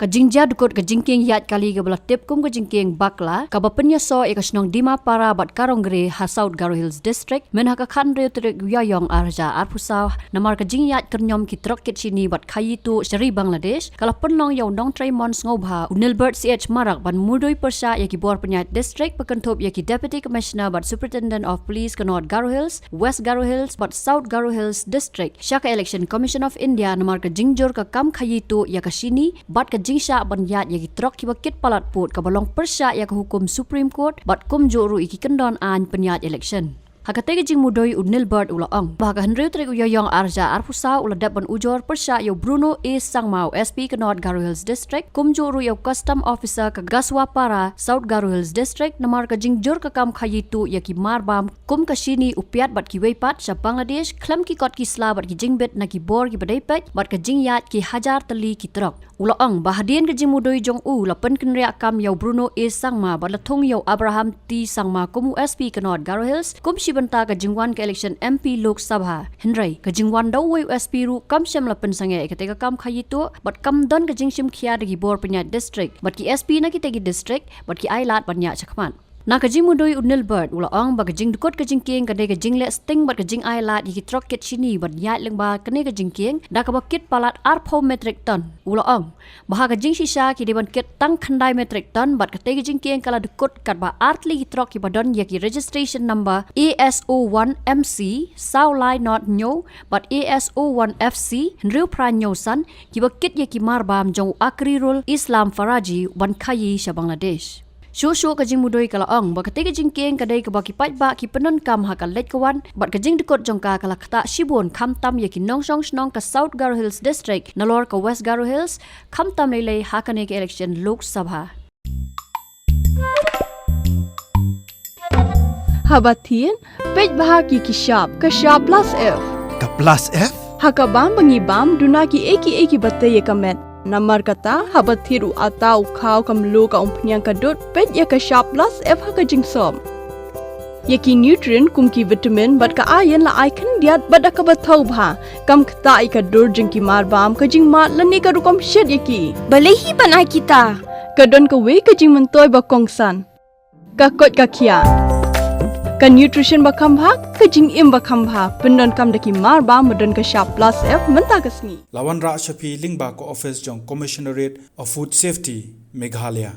jingjia dukut ka jingkieng yat kali ka bala tip kum ka jingkieng bakla ka bapenya so ekasnong dima para bat karongre ha South Kyrwoh Hills district men ha ka khandre trek yayong arja arpusaw namar ka jingyat kernyom ki trok kit sini bat khayitu shari Bangladesh kala penlong yaw dong Traimon ngobha Nilberth ch marak ban mudui pyrshah yaki bor penyat district pekentup yaki deputy commissioner bat superintendent of police ka North Kyrwoh Hills West Kyrwoh Hills bat South Kyrwoh Hills district Shaka Election Commission of India namar ka jingjor ka kam khayitu ya ka sini bat ka jingsha ban yat yaki trok ki bakit palat put ka balong pyrshah ya ka hukum Supreme Court bat kum juru iki kendon an penyat election. Hakatega jing mudoi Nilberth ulaong. Bahaka henry trek uyayong arja arpusa uladap ban ujor pyrshah yo Bruno E Sangmau SP ka North Kyrwoh Hills district kum juru yo custom officer ka Gaswa para South Kyrwoh Hills district namar ka jing jor ka kam khayitu yaki marbam kum ka sini upiat bat ki weipat sa Bangladesh klam ki kot ki sla bat ki jingbet na ki bor ki badai bat ka jingyat ki hajar tali ki trok. Ulaong bahadian ka jing mudoi jong u lapan kenria kam yo Bruno E Sangma bat lathong yo Abraham T Sangma kum SP ka North Kyrwoh Hills kum banta ka jingwan ka election MP Lok Sabha Henry ka jingwan daw way SP ru kam syam lapan sange kateka kam khayitu bat kam don ka jingshim khia dagi bor penya district bat ki SP na ki tegi district bat ki ailat banya chakman na ka jing mudoi Nilberth ulaong ba ka jing dukut ka jingkieng ka de ka jingle sting bat ka jing ailat yiki trok kit sini bat yat leng ba kane ka jingkieng da ka bakit palat arpo metric ton ulaong bah ka jing shisha ki deban kit tang khandai metric ton bat ka te ka jingkieng kala dukut kat ba artli trok ki badon yaki registration number ASO1MC Saulai not nyo bat ASO1FC nriu pra nyo san ki bakit yaki marbam jong akrirul Islam Faraji ban khayi sa Bangladesh. Shushu ka jing mudoi kalaong ba katega jingkieng kadai ka baki pat ki penon kam ha ka let kawan bat ka jing dukut jongka kala kata shibun kham tam yaki nongsong snong ka South Kyrwoh Hills district nalor ka West Kyrwoh Hills kham tam lele ha ka ne ka election Lok Sabha Habatin pej bahagi ki shop ka shop plus F ka plus F ha ka bam bangi bam duna ki eki batte ye kamet Namar kata habat thiru atau khau kam lu ka umpnyang ka dot pet ya ka shop plus F ha ka jingsom. Yaki nutrient kum ki vitamin bat ka iron la icon diat bat ka bathau bha kam khta I ka dor jing ki mar bam ka jing mat lani ka rukom shet yaki. Balehi banai kita. Ka don ka we ka jing mentoy ba kongsan. Ka kot ka khia. Ka nutrition ba kham bha ka jing im ba kham bha pendon kam daki mar bam madon ka shop plus F menta ka sni. Lawan Ra Shafi Lingba ko office jong Commissionerate of Food Safety Meghalaya